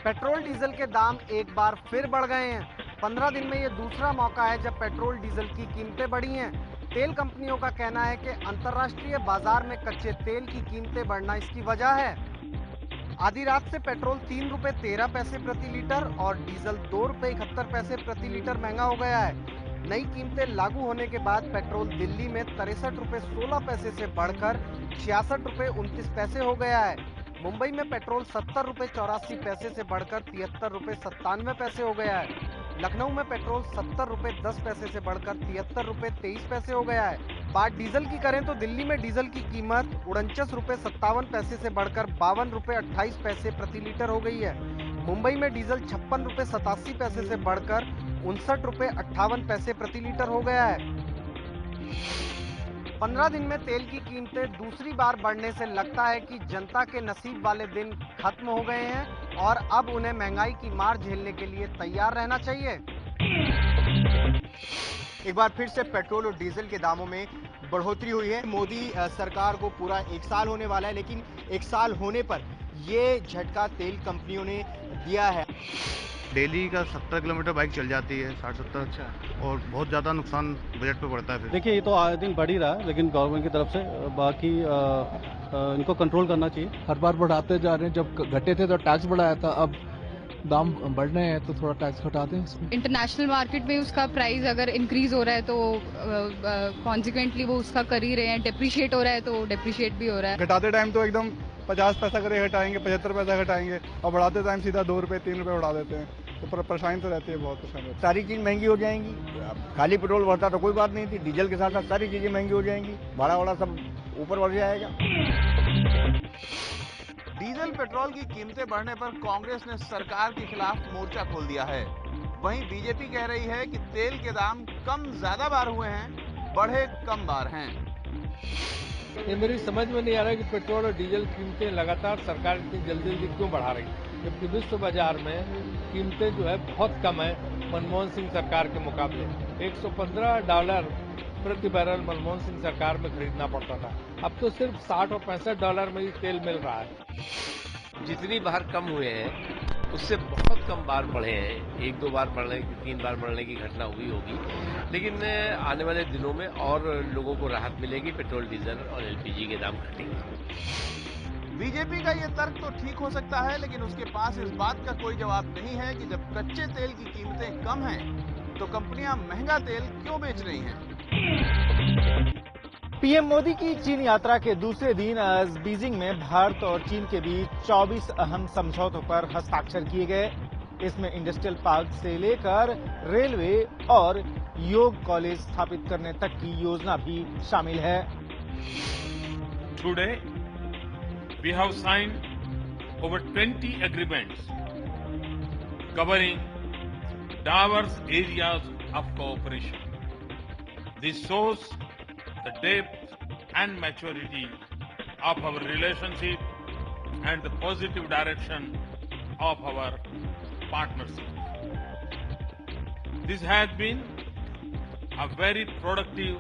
Petrol diesel के दाम एक बार फिर बढ़ गए हैं। 15 दिन में ये दूसरा मौका है जब पेट्रोल डीजल की कीमतें बढ़ी हैं। तेल कंपनियों का कहना है कि अंतर्राष्ट्रीय बाजार में कच्चे तेल की कीमतें बढ़ना इसकी वजह है। आधी रात से पेट्रोल 3 रुपए 13 पैसे प्रति लीटर और डीजल 2 रुपए 71 पैसे प्रति लीटर महंगा हो गया है। नई कीमतें लागू होने के बाद पेट्रोल दिल्ली में 63 रुपए 16 पैसे से बढ़कर 66 रुपए 29 पैसे हो गया है। मुंबई में पेट्रोल 70 रुपए 84 पैसे से बढ़कर 73 रुपए 97 पैसे हो गया है। लखनऊ में पेट्रोल 70 रुपए 10 पैसे से बढ़कर 73 रुपए 23 पैसे हो गया है। बात डीजल की करें तो दिल्ली में डीजल की कीमत 49 रुपए 57 पैसे से बढ़कर 52 रुपए 28 पैसे प्रति लीटर हो गई है। मुंबई में डीजल 56 रुपए 87 पैसे से बढ़कर 59 रुपए 58 पैसे प्रति लीटर हो गया है। 15 दिन में तेल की कीमतें दूसरी बार बढ़ने से लगता है कि जनता के नसीब वाले दिन खत्म हो गए हैं और अब उन्हें महंगाई की मार झेलने के लिए तैयार रहना चाहिए। एक बार फिर से पेट्रोल और डीजल के दामों में बढ़ोतरी हुई है। मोदी सरकार को पूरा 1 साल होने वाला है, लेकिन 1 साल होने पर ये झटका तेल कंपनियों ने दिया है। डेली का 70 किलोमीटर बाइक चल जाती है, 60-70। अच्छा। और बहुत ज़्यादा नुकसान बजट पे पड़ता है। फिर देखिए, ये तो आए दिन बढ़ ही रहा है, लेकिन गवर्नमेंट की तरफ से बाकी इनको कंट्रोल करना चाहिए। हर बार बढ़ाते जा रहे हैं। जब घटे थे तो टैक्स बढ़ाया था, अब दाम बढ़ रहे हैं तो थोड़ा टैक्स घटा दें इसमें। इंटरनेशनल मार्केट में उसका प्राइस अगर इंक्रीज हो रहा है तो कॉन्सिक्वेंटली वो उसका कर ही रहे हैं। डिप्रिशिएट हो रहा है तो डिप्रिशिएट भी हो रहा है। घटाते टाइम तो एकदम 50 पैसा करे घटाएंगे, 75 पैसा घटाएंगे, और बढ़ाते टाइम सीधा 2 रुपए 3 रुपए बढ़ा देते हैं। तो परेशानी तो रहती है, बहुत परेशानी रहती है। सारी चीज महंगी हो जाएंगी। खाली पेट्रोल बढ़ता तो कोई बात नहीं थी, डीजल के साथ साथ सारी चीजें महंगी हो जाएंगी, भाड़ा वाड़ा सब ऊपर बढ़ जाएगा। डीजल पेट्रोल की कीमतें बढ़ने पर कांग्रेस ने सरकार के खिलाफ मोर्चा खोल दिया है। वहीं बीजेपी कह रही है कि तेल के दाम कम ज्यादा बार हुए हैं, बढ़े कम बार हैं। ये मेरी समझ में नहीं आ रहा है कि पेट्रोल और डीजल कीमतें लगातार सरकार इतनी जल्दी जल्दी क्यों बढ़ा रही है, जबकि विश्व बाजार में कीमतें जो है बहुत कम है मनमोहन सिंह सरकार के मुकाबले। $115 प्रति बैरल मनमोहन सिंह सरकार में खरीदना पड़ता था, अब तो सिर्फ $60 और $65 में ही तेल मिल रहा है। जितनी बार कम हुए हैं उससे बहुत कम बार बढ़े हैं। 1-2 बार बढ़ने की, 3 बार बढ़ने की घटना हुई होगी, लेकिन आने वाले दिनों में और लोगों को राहत मिलेगी। पेट्रोल, डीजल और एलपीजी के दाम घटेंगे। बीजेपी का ये तर्क तो ठीक हो सकता है, लेकिन उसके पास इस बात का कोई जवाब नहीं है कि जब कच्चे तेल की कीमतें कम हैं तो कंपनियां महंगा तेल क्यों बेच रही हैं। पीएम मोदी की चीन यात्रा के दूसरे दिन आज बीजिंग में भारत और चीन के बीच 24 अहम समझौतों पर हस्ताक्षर किए गए। इसमें इंडस्ट्रियल पार्क से लेकर रेलवे और योग कॉलेज स्थापित करने तक की योजना भी शामिल है। Today we have signed over 20 agreements covering diverse areas of cooperation. This shows the depth and maturity of our relationship and the positive direction of our partnership. This has been a very productive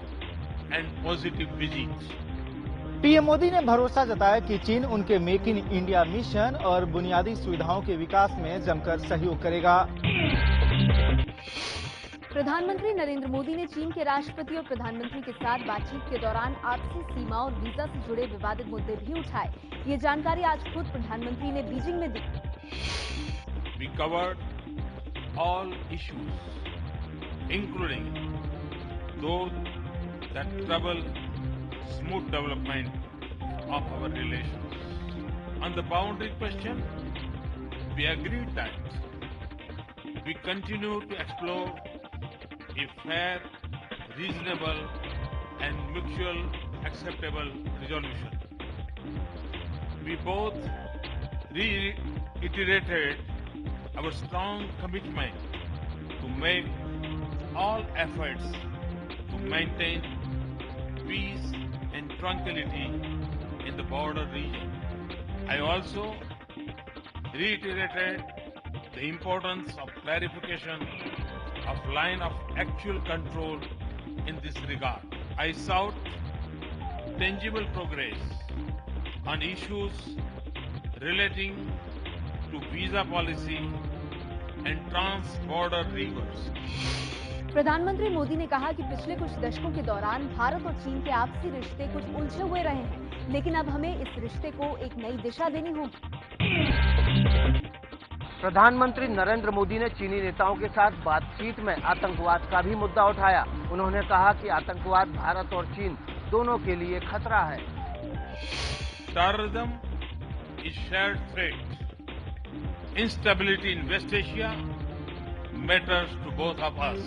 and positive visit. PM Modi ने भरोसा जताया कि चीन उनके make in India mission और बुनियादी सुविधाओं के विकास में जमकर सहयोग करेगा। प्रधानमंत्री नरेंद्र मोदी ने चीन के राष्ट्रपति और प्रधानमंत्री के साथ बातचीत के दौरान आपसी सीमा और वीजा से जुड़े विवादित मुद्दे भी उठाए। ये जानकारी आज खुद प्रधानमंत्री ने बीजिंग में दी। We covered all issues, including those that trouble smooth development of our relations. On the boundary question, we agreed that we continue to explore a fair, reasonable and mutual acceptable resolution. We both reiterated our strong commitment to make all efforts to maintain peace and tranquility in the border region. I also reiterated the importance of clarification of line of actual control in this regard. I sought tangible progress on issues relating to visa policy and trans-border rigors. प्रधानमंत्री मोदी ने कहा कि पिछले कुछ दशकों के दौरान भारत और चीन के आपसी रिश्ते कुछ उलझे हुए रहे हैं, लेकिन अब हमें इस रिश्ते को एक नई दिशा देनी होगी। प्रधानमंत्री नरेंद्र मोदी ने चीनी नेताओं के साथ बातचीत में आतंकवाद का भी मुद्दा उठाया। उन्होंने कहा कि आतंकवाद भारत और चीन दोनों के लिए खतरा है। Terrorism is shared threat. Instability in West Asia matters to both of us.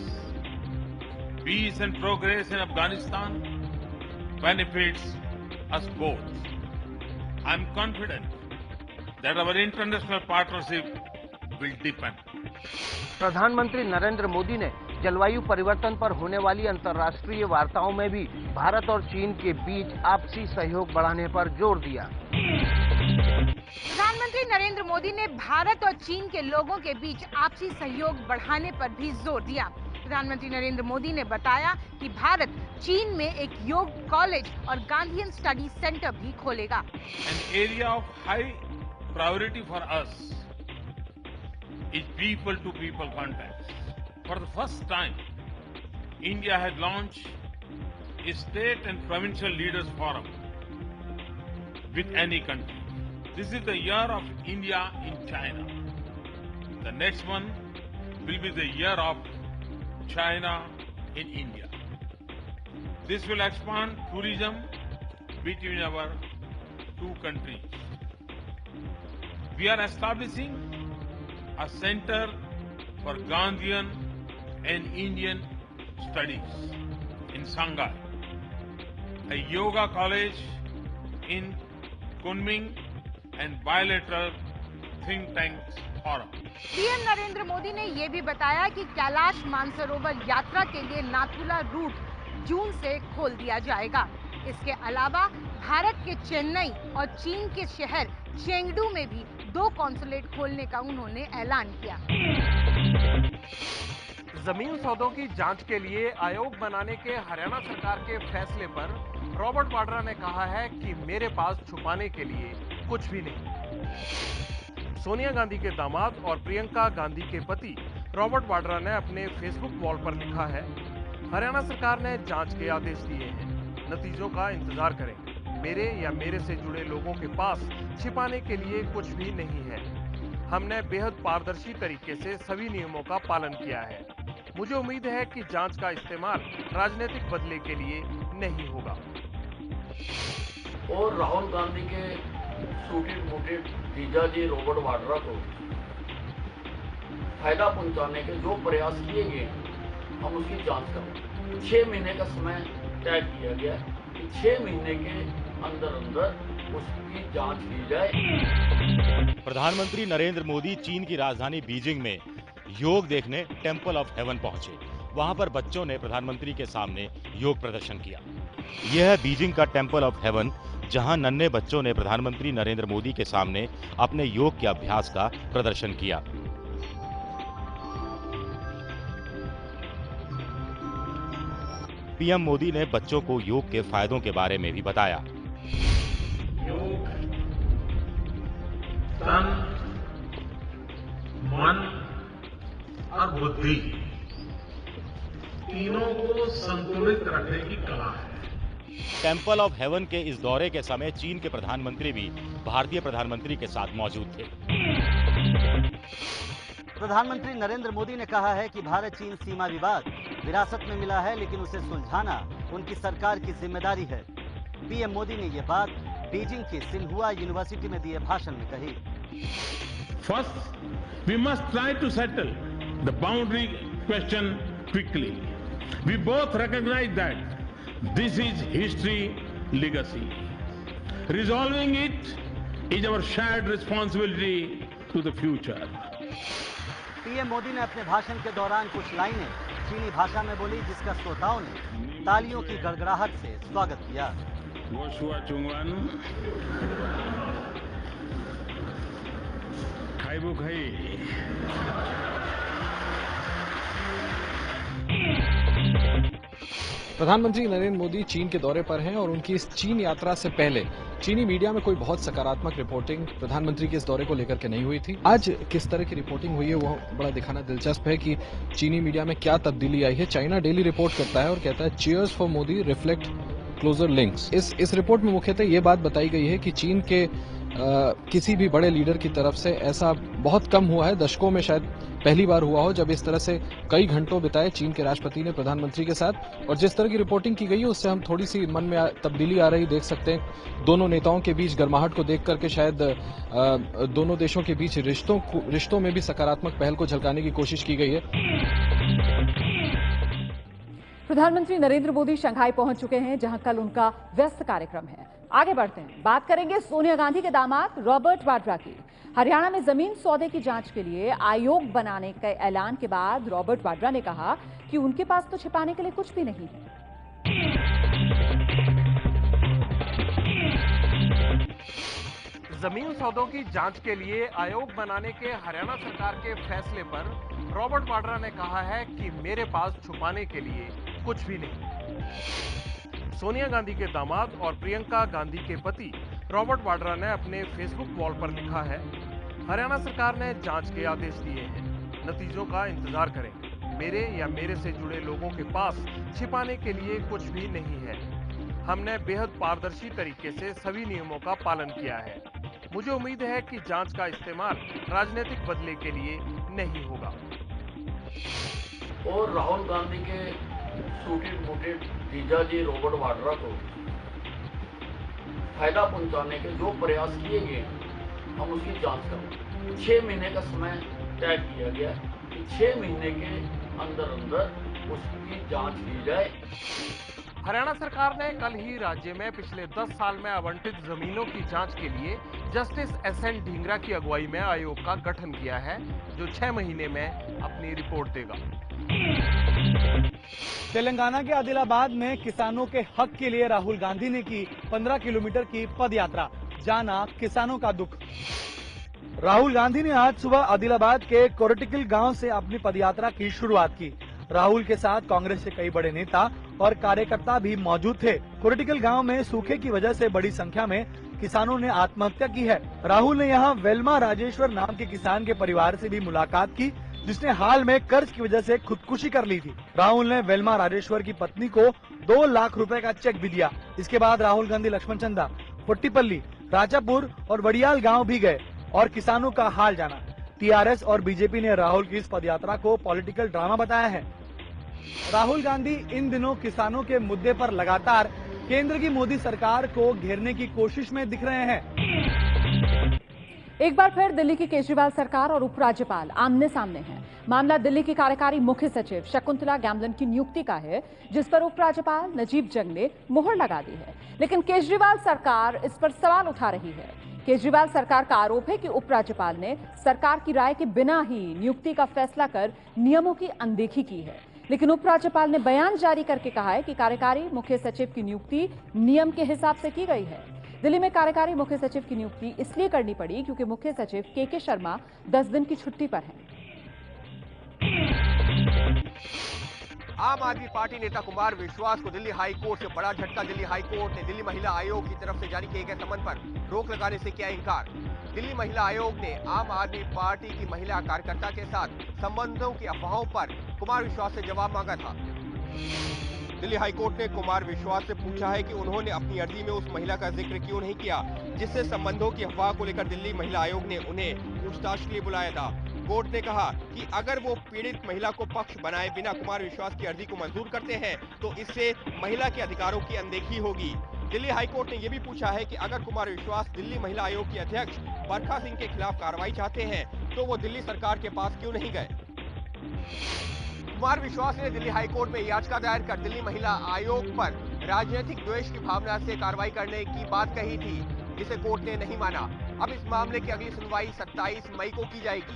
Peace and progress in Afghanistan benefits us both. I am confident that our international partnership will deepen. प्रधानमंत्री नरेंद्र मोदी ने जलवायु परिवर्तन पर होने वाली अंतर्राष्ट्रीय वार्ताओं में भी भारत और चीन के बीच आपसी सहयोग बढ़ाने पर जोर दिया। प्रधानमंत्री नरेंद्र मोदी ने भारत और चीन के लोगों के बीच आपसी सहयोग बढ़ाने पर भी जोर दिया। प्रधानमंत्री नरेंद्र मोदी ने बताया कि भारत चीन में एक योग कॉलेज और गांधीयन स्टडी सेंटर भी खोलेगा। An area of high priority for us is people-to-people contact. For the first time, India has launched a state and provincial leaders forum with any country. This is the year of India in China. The next one will be the year of China in India. This will expand tourism between our two countries. We are establishing a center for Gandhian and Indian studies in Shanghai, a yoga college in Kunming, and bilateral think tanks forum. PM Narendra Modi ने ये भी बताया कि कैलाश मानसरोवर यात्रा के लिए Nathula root जून से खोल दिया जाएगा। इसके अलावा भारत के चेन्नई और चीन के शहर चेंगडू में भी 2 कॉन्सुलेट खोलने का उन्होंने ऐलान किया। जमीन सौदों की जांच के लिए आयोग बनाने के हरियाणा सरकार के फैसले पर रॉबर्ट वाड्रा ने कहा है कि मेरे पास छुपाने के लिए कुछ भी नहीं। सोनिया गांधी के दामाद और प्रियंका गांधी के पति रॉबर्ट वाड्रा ने अपने फेसबुक वॉल पर लिखा है, हरियाणा सरकार ने जांच के आदेश दिए हैं, नतीजों का इंतजार करेंगे। मेरे या मेरे से जुड़े लोगों के पास छिपाने के लिए कुछ भी नहीं है। हमने बेहद पारदर्शी तरीके से सभी नियमों का पालन किया है। मुझे उम्मीद है कि जांच का इस्तेमाल राजनीतिक बदले के लिए नहीं होगा। और राहुल गांधी के सूटेड बूटेड जीजाजी रॉबर्ट वाड्रा को फायदा पहुंचाने के जो प्रयास किए गए हम उसकी जांच करें। 6 महीने का समय तय किया गया कि 6 महीने के अंदर अंदर उसकी जांच की जाए। प्रधानमंत्री नरेंद्र मोदी चीन की राजधानी बीजिंग में योग देखने टेंपल ऑफ हेवन पहुंचे। वहां पर बच्चों ने प्रधानमंत्री के सामने योग प्रदर्शन किया। यह है बीजिंग का टेंपल ऑफ हेवन, जहां नन्हे बच्चों ने प्रधानमंत्री नरेंद्र मोदी के सामने अपने योग के अभ्यास का प्रदर्शन किया। पीएम मोदी ने बच्चों को योग के फायदों के बारे में भी बताया। योग तन, मन और बुद्धि तीनों को संतुलित रखने की कला है। टेंपल ऑफ हेवन के इस दौरे के समय चीन के प्रधानमंत्री भी भारतीय प्रधानमंत्री के साथ मौजूद थे। प्रधानमंत्री नरेंद्र मोदी ने कहा है कि भारत चीन सीमा विवाद विरासत में मिला है, लेकिन उसे सुलझाना उनकी सरकार की जिम्मेदारी है। पीएम मोदी ने ये बात बीजिंग की सिन्हुआ यूनिवर्सिटी में दिए भाषण में कही। First, we must try to settle the boundary question quickly. We both recognize that this is history legacy. Resolving it is our shared responsibility to the future. PM Modi ने अपने भाषण के दौरान कुछ लाइनें चीनी भाषा में बोली, जिसका श्रोताओं ने तालियों की गड़गड़ाहट से स्वागत किया। प्रधानमंत्री नरेंद्र मोदी चीन के दौरे पर हैं और उनकी इस चीन यात्रा से पहले चीनी मीडिया में कोई बहुत सकारात्मक रिपोर्टिंग प्रधानमंत्री के इस दौरे को लेकर के नहीं हुई थी। आज किस तरह की रिपोर्टिंग हुई है वो बड़ा दिखाना दिलचस्प है कि चीनी मीडिया में क्या तब्दीली आई है। चाइना डेली रिपोर्ट करता है और कहता है cheers for Modi reflect closer links. इस रिपोर्ट में मुख्यतः ये बात बताई गई है कि चीन के किसी भी बड़े लीडर की तरफ से ऐसा बहुत कम हुआ है, दशकों में शायद पहली बार हुआ हो जब इस तरह से कई घंटों बिताए चीन के राष्ट्रपति ने प्रधानमंत्री के साथ। और जिस तरह की रिपोर्टिंग की गई है उससे हम थोड़ी सी मन में तब्दीली आ रही देख सकते हैं। दोनों नेताओं के बीच गर्माहट को देख करके शायद दोनों देशों के बीच रिश्तों में भी सकारात्मक पहल को झलकाने की कोशिश की गई है। प्रधानमंत्री नरेंद्र मोदी शंघाई पहुंच चुके हैं, जहां कल उनका व्यस्त कार्यक्रम है। आगे बढ़ते हैं, बात करेंगे सोनिया गांधी के दामाद रॉबर्ट वाड्रा की। हरियाणा में जमीन सौदे की जांच के लिए आयोग बनाने के ऐलान के बाद रॉबर्ट वाड्रा ने कहा कि उनके पास तो छिपाने के लिए कुछ भी नहीं है। जमीन सौदों की जांच के लिए आयोग बनाने के हरियाणा सरकार के फैसले पर रॉबर्ट वाड्रा ने कहा है कि मेरे पास छुपाने के लिए कुछ भी नहीं। सोनिया गांधी के दामाद और प्रियंका गांधी के पति रॉबर्ट वाड्रा ने अपने फेसबुक वॉल पर लिखा है, हरियाणा सरकार ने जांच के आदेश दिए हैं, नतीजों का इंतजार करेंगे। मेरे या मेरे से जुड़े लोगों के पास छिपाने के लिए कुछ भी नहीं है। हमने बेहद पारदर्शी तरीके से सभी नियमों का पालन किया है। मुझे उम्मीद है कि जांच का इस्तेमाल राजनीतिक बदले के लिए नहीं होगा। और राहुल गांधी के सूटेड बूटेड जीजा जी रॉबर्ट वाड्रा को फायदा पहुंचाने के जो प्रयास किए गए हम उसकी जांच करेंगे। 6 महीने का समय तय किया गया कि 6 महीने के अंदर अंदर उसकी जांच की जाए। हरियाणा सरकार ने कल ही राज्य में पिछले 10 साल में आवंटित जमीनों की जांच के लिए जस्टिस SN ढींगरा की अगुवाई में आयोग का गठन किया है, जो 6 महीने में अपनी रिपोर्ट देगा। तेलंगाना के आदिलाबाद में किसानों के हक के लिए राहुल गांधी ने की 15 किलोमीटर की पद यात्रा, जाना किसानों का दुख। राहुल गांधी ने आज सुबह आदिलाबाद के कोरटिकल गांव से अपनी पदयात्रा की शुरुआत की। राहुल के साथ कांग्रेस के कई बड़े नेता और कार्यकर्ता भी मौजूद थे। कोरटिकल गांव में सूखे की वजह से बड़ी संख्या में किसानों ने आत्महत्या की है। राहुल ने यहां वेल्मा राजेश्वर नाम के किसान के परिवार से भी मुलाकात की, जिसने हाल में कर्ज की वजह से खुदकुशी कर ली थी। राहुल ने वेल्मा राजेश्वर की पत्नी को 2 लाख रुपए का चेक भी दिया। इसके बाद राहुल गांधी लक्ष्मण चंदा, पुट्टीपल्ली, राजापुर और वडियाल गांव भी गए और किसानों का हाल जाना। TRS और बीजेपी ने राहुल की इस पदयात्रा को पॉलिटिकल ड्रामा बताया है। राहुल गांधी इन दिनों किसानों के मुद्दे पर लगातार केंद्र की मोदी सरकार को घेरने की कोशिश में दिख रहे हैं। एक बार फिर दिल्ली की केजरीवाल सरकार और उपराज्यपाल आमने सामने हैं। मामला दिल्ली की कार्यकारी मुख्य सचिव शकुंतला गैमलन की नियुक्ति का है, जिस पर उपराज्यपाल नजीब जंग ने मुहर लगा दी है। लेकिन केजरीवाल सरकार इस पर सवाल उठा रही है। केजरीवाल सरकार का आरोप है कि उपराज्यपाल ने सरकार की राय के बिना ही नियुक्ति का फैसला कर नियमों की अनदेखी की है। लेकिन उपराज्यपाल ने बयान जारी करके कहा है कि कार्यकारी मुख्य सचिव की नियुक्ति नियम के हिसाब से की गई है। दिल्ली में कार्यकारी मुख्य सचिव की नियुक्ति इसलिए करनी पड़ी क्योंकि मुख्य सचिव के शर्मा 10 दिन की छुट्टी पर हैं। आम आदमी पार्टी नेता कुमार विश्वास को दिल्ली हाई कोर्ट से बड़ा झटका। दिल्ली हाई कोर्ट ने दिल्ली महिला आयोग की तरफ से जारी किए गए समन पर रोक लगाने से किया इनकार। दिल्ली महिला आयोग ने आम आदमी पार्टी की महिला कार्यकर्ता के साथ संबंधों की अफवाहों पर कुमार विश्वास से जवाब मांगा था। दिल्ली हाईकोर्ट ने कुमार विश्वास से पूछा है कि उन्होंने अपनी अर्जी में उस महिला का जिक्र क्यों नहीं किया जिससे संबंधों की अफवाह को लेकर दिल्ली महिला आयोग ने उन्हें पूछताछ के लिए बुलाया था। कोर्ट ने कहा कि अगर वो पीड़ित महिला को पक्ष बनाए बिना कुमार विश्वास की अर्जी को मंजूर करते हैं तो इससे महिला के अधिकारों की अनदेखी होगी। दिल्ली हाईकोर्ट ने यह भी पूछा है कि अगर कुमार विश्वास दिल्ली महिला आयोग की अध्यक्ष बरखा सिंह के खिलाफ कार्रवाई चाहते हैं तो वो दिल्ली सरकार के पास क्यों नहीं गए। कुमार विश्वास ने दिल्ली हाईकोर्ट में याचिका दायर कर दिल्ली महिला आयोग पर राजनीतिक द्वेष की भावना से कार्रवाई करने की बात कही थी, जिसे कोर्ट ने नहीं माना। अब इस मामले की अगली सुनवाई 27 मई को की जाएगी।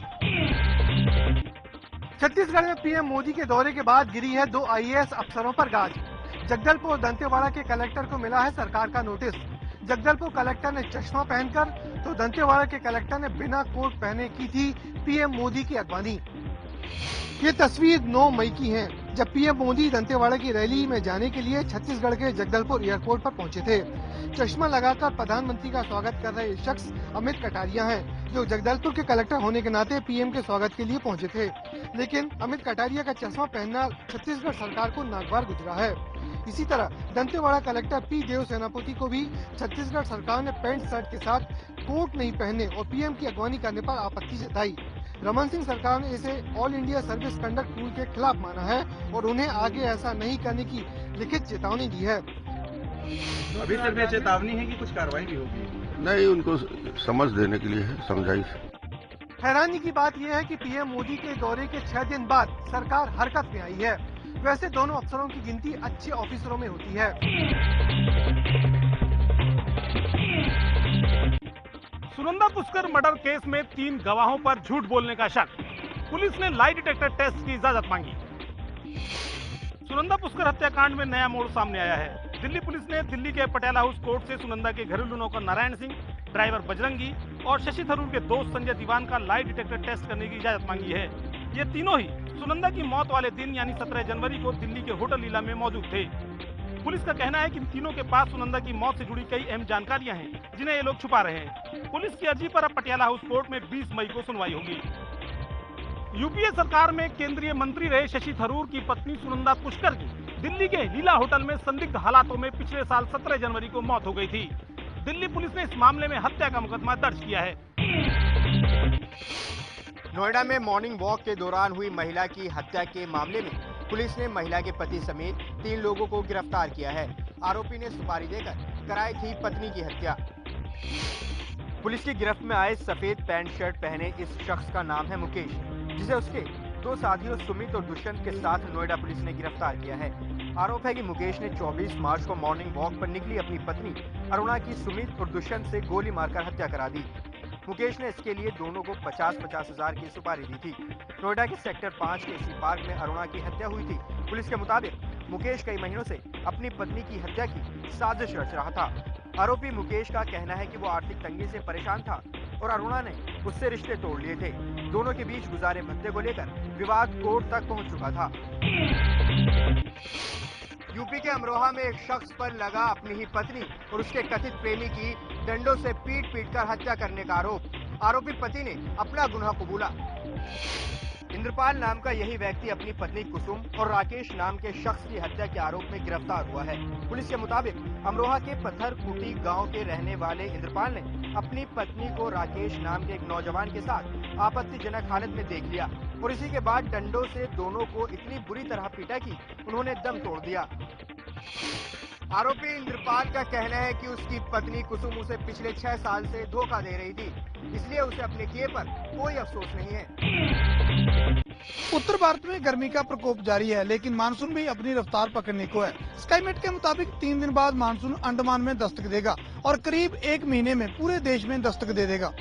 छत्तीसगढ़ में पीएम मोदी के दौरे के बाद गिरी है 2 IAS अफसरों पर गाज। जगदलपुर दंतेवाड़ा के कलेक्टर को मिला है सरकार का नोटिस। जगदलपुर कलेक्टर ने चश्मा पहनकर तो दंतेवाड़ा के कलेक्टर ने बिना कोट पहने की थी पीएम मोदी की अगवानी। ये तस्वीर 9 मई की है। जब पीएम मोदी दंतेवाड़ा की रैली में जाने के लिए छत्तीसगढ़ के जगदलपुर एयरपोर्ट पर पहुंचे थे। चश्मा लगाकर प्रधानमंत्री का स्वागत कर रहे शख्स अमित कटारिया हैं, जो जगदलपुर के कलेक्टर होने के नाते पीएम के स्वागत के लिए पहुंचे थे। लेकिन अमित कटारिया का चश्मा पहनना छत्तीसगढ़ सरकार को नागवार गुजरा है। इसी तरह दंतेवाड़ा कलेक्टर पी देव सेनापति को भी छत्तीसगढ़ सरकार ने पैंट शर्ट के साथ कोट नहीं पहनने और पीएम की अगवानी करने पर आपत्ति जताई। रमन सिंह सरकार ने इसे all India service conduct rule के खिलाफ माना है और उन्हें आगे ऐसा नहीं करने की लिखित चेतावनी दी है। अभी सिर्फ ये चेतावनी है कि कुछ कार्रवाई भी होगी? नहीं, उनको समझ देने के लिए है, समझाइश। हैरानी की बात यह है कि पीएम मोदी के दौरे के 6 दिन बाद सरकार हरकत में आई है। वैसे दोनों अफसरों की गिनती अच्छे ऑफिसरों में होती है। सुनंदा पुष्कर मर्डर केस में 3 गवाहों पर झूठ बोलने का शक। पुलिस ने लाई डिटेक्टर टेस्ट की इजाजत मांगी। सुनंदा पुष्कर हत्याकांड में नया मोड़ सामने आया है। दिल्ली पुलिस ने दिल्ली के पटियाला हाउस कोर्ट से सुनंदा के घरेलू नौकर नारायण सिंह, ड्राइवर बजरंगी और शशि थरूर के दोस्त संजय दीवान का लाई डिटेक्टर टेस्ट करने की इजाजत मांगी है। ये तीनों ही सुनंदा की मौत वाले दिन यानी 17 जनवरी को दिल्ली के होटल लीला में मौजूद थे। पुलिस का कहना है कि इन तीनों के पास सुनंदा की मौत से जुड़ी कई अहम जानकारियां हैं, जिन्हें ये लोग छुपा रहे हैं। पुलिस की अर्जी पर अब पटियाला हाउस कोर्ट में 20 मई को सुनवाई होगी। यूपीए सरकार में केंद्रीय मंत्री रहे शशि थरूर की पत्नी सुनंदा पुष्कर की दिल्ली के लीला होटल में संदिग्ध हालातों में पिछले साल 17 जनवरी को मौत हो गई थी। दिल्ली पुलिस ने इस मामले में हत्या का मुकदमा दर्ज किया है। नोएडा में मॉर्निंग वॉक के दौरान हुई महिला की हत्या के मामले में पुलिस ने महिला के पति समेत 3 लोगों को गिरफ्तार किया है। आरोपी ने सुपारी देकर कराई थी पत्नी की हत्या। पुलिस की गिरफ्त में आए सफेद पैंट शर्ट पहने इस शख्स का नाम है मुकेश, जिसे उसके 2 साथियों सुमित और दुष्यंत के साथ नोएडा पुलिस ने गिरफ्तार किया है। आरोप है कि मुकेश ने 24 मार्च को मॉर्निंग वॉक पर निकली अपनी पत्नी अरुणा की सुमित और दुष्यंत से गोली मारकर हत्या करा दी। मुकेश ने इसके लिए दोनों को 50-50 हजार की सुपारी दी थी। नोएडा के सेक्टर 5 के इसी पार्क में अरुणा की हत्या हुई थी। पुलिस के मुताबिक मुकेश कई महीनों से अपनी पत्नी की हत्या की साजिश रच रहा था। आरोपी मुकेश का कहना है कि वो आर्थिक तंगी से परेशान था और अरुणा ने उससे रिश्ते तोड़ लिए थे। दोनों के बीच गुजारे भत्ते को लेकर विवाद कोर्ट तक पहुंच चुका था। यूपी के अमरोहा में एक शख्स पर लगा अपनी ही पत्नी और उसके कथित प्रेमी की डंडों से पीट कर हत्या करने का आरोप। आरोपी पति ने अपना गुनाह कबूला। इंद्रपाल नाम का यही व्यक्ति अपनी पत्नी कुसुम और राकेश नाम के शख्स की हत्या के आरोप में गिरफ्तार हुआ है। पुलिस के मुताबिक अमरोहा के पत्थरकुटी गांव के रहने वाले इंद्रपाल ने अपनी पत्नी को राकेश नाम के एक नौजवान के साथ आपत्तिजनक हालत में देख लिया और इसी के बाद डंडों से दोनों को इतनी बुरी तरह पीटा कि उन्होंने दम तोड़ दिया। आरोपी इंद्रपाल का कहना है कि उसकी पत्नी कुसुम उसे पिछले 6 साल से धोखा दे रही थी, इसलिए उसे अपने किए पर कोई अफसोस नहीं है। उत्तर भारत में गर्मी का प्रकोप जारी है, लेकिन मानसून भी अपनी रफ्तार पकड़ने को है। स्काईमेट के मुताबिक 3 दिन बाद मानसून अंडमान में दस्तक देगा और करीब 1 महीने में पूरे देश में दस्तक दे देगा।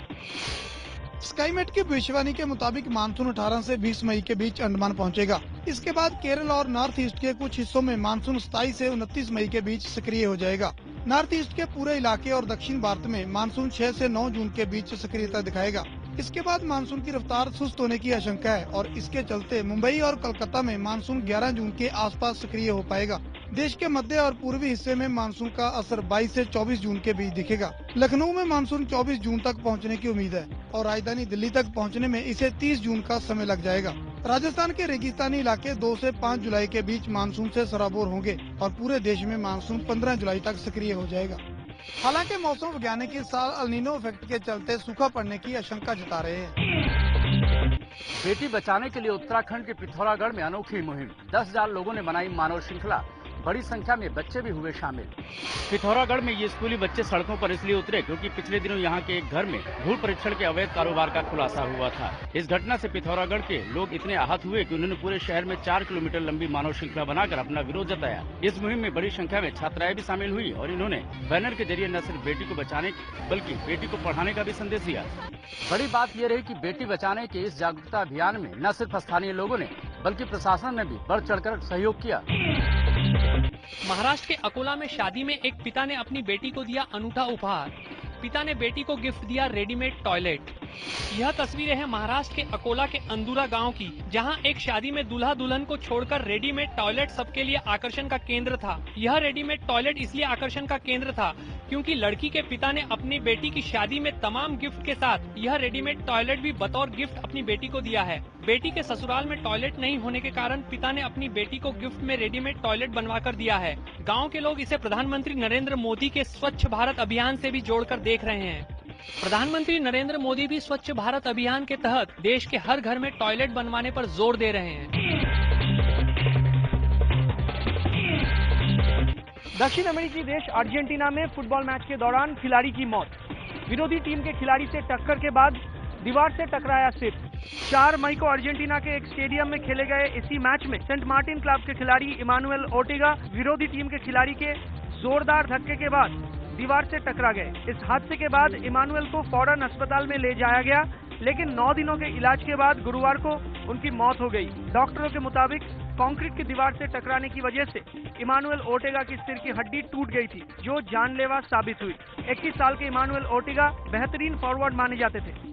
स्काईमेट की भविष्यवाणी के मुताबिक मानसून 18 से 20 मई के बीच अंडमान पहुंचेगा। इसके बाद केरल और नॉर्थ ईस्ट के कुछ हिस्सों में मानसून 27 से 29 मई के बीच सक्रिय हो जाएगा। नॉर्थ ईस्ट के पूरे इलाके और दक्षिण भारत में मानसून 6 से 9 जून के बीच सक्रियता दिखाएगा। इसके बाद मानसून की रफ्तार सुस्त होने की आशंका है और इसके चलते मुंबई और कोलकाता में मानसून 11 जून के आसपास सक्रिय हो पाएगा। देश के मध्य और पूर्वी हिस्से में मानसून का असर 22 से 24 जून के बीच दिखेगा। लखनऊ में मानसून 24 जून तक पहुंचने की उम्मीद है और राजधानी दिल्ली तक पहुंचने में इसे 30 जून का समय लग जाएगा। राजस्थान के रेगिस्तानी इलाके 2 से 5 जुलाई के बीच मानसून से सराबोर होंगे और पूरे देश में मानसून 15 जुलाई तक सक्रिय हो जाएगा। हालांकि मौसम वैज्ञानिक इस साल अल नीनो इफेक्ट के चलते सूखा पड़ने की आशंका जता रहे हैं। बेटी बचाने के लिए उत्तराखंड के पिथौरागढ़ में अनोखी मुहिम। 10,000 लोगों ने बनाई मानव श्रृंखला। बड़ी संख्या में बच्चे भी हुए शामिल। पिथौरागढ़ में ये स्कूली बच्चे सड़कों पर इसलिए उतरे क्योंकि पिछले दिनों यहाँ के एक घर में भूल परीक्षण के अवैध कारोबार का खुलासा हुआ था। इस घटना से पिथौरागढ़ के लोग इतने आहत हुए कि उन्होंने पूरे शहर में 4 किलोमीटर लंबी मानव श्रृंखला बनाकर अपना विरोध जताया। इस मुहिम में बड़ी संख्या में छात्राएं भी शामिल हुई और इन्होंने बैनर के जरिए न सिर्फ बेटी को बचाने बल्कि बेटी को पढ़ाने का भी संदेश दिया। बड़ी बात यह रही कि बेटी बचाने के इस जागरूकता अभियान में न सिर्फ स्थानीय लोगों ने बल्कि प्रशासन ने भी बढ़ चढ़कर सहयोग किया। महाराष्ट्र के अकोला में शादी में एक पिता ने अपनी बेटी को दिया अनूठा उपहार। पिता ने बेटी को गिफ्ट दिया रेडीमेड टॉयलेट। यह तस्वीरें हैं महाराष्ट्र के अकोला के अंदुरा गांव की, जहां एक शादी में दूल्हा दुल्हन को छोड़कर रेडीमेड टॉयलेट सबके लिए आकर्षण का केंद्र था। यह रेडीमेड टॉयलेट इसलिए आकर्षण का केंद्र था क्योंकि लड़की के पिता ने अपनी बेटी की शादी में तमाम गिफ्ट के साथ यह रेडीमेड टॉयलेट भी बतौर गिफ्ट अपनी बेटी को दिया है। बेटी के ससुराल में टॉयलेट नहीं होने के कारण पिता ने अपनी बेटी को गिफ्ट में रेडीमेड टॉयलेट बनवा कर दिया है। गाँव के लोग इसे प्रधानमंत्री नरेंद्र मोदी के स्वच्छ भारत अभियान से भी जोड़कर देख रहे हैं। प्रधानमंत्री नरेंद्र मोदी भी स्वच्छ भारत अभियान के तहत देश के हर घर में टॉयलेट बनवाने पर जोर दे रहे हैं। दक्षिण अमेरिकी देश अर्जेंटीना में फुटबॉल मैच के दौरान खिलाड़ी की मौत। विरोधी टीम के खिलाड़ी से टक्कर के बाद दीवार से टकराया सिर। 4 मई को अर्जेंटीना के एक स्टेडियम में खेले गए इसी मैच में सेंट मार्टिन क्लब के खिलाड़ी इमानुएल ओर्टेगा विरोधी टीम के खिलाड़ी के जोरदार धक्के के बाद दीवार से टकरा गए। इस हादसे के बाद इमानुएल को फौरन अस्पताल में ले जाया गया, लेकिन 9 दिनों के इलाज के बाद गुरुवार को उनकी मौत हो गई। डॉक्टरों के मुताबिक कंक्रीट की दीवार से टकराने की वजह से इमानुएल ओर्टेगा की सिर की हड्डी टूट गई थी, जो जानलेवा साबित हुई। 21 साल के इमानुएल ओर्टेगा बेहतरीन फॉरवर्ड माने जाते थे।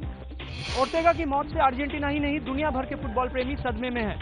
ओर्टेगा की मौत से अर्जेंटीना ही नहीं दुनिया भर के फुटबॉल प्रेमी सदमे में है।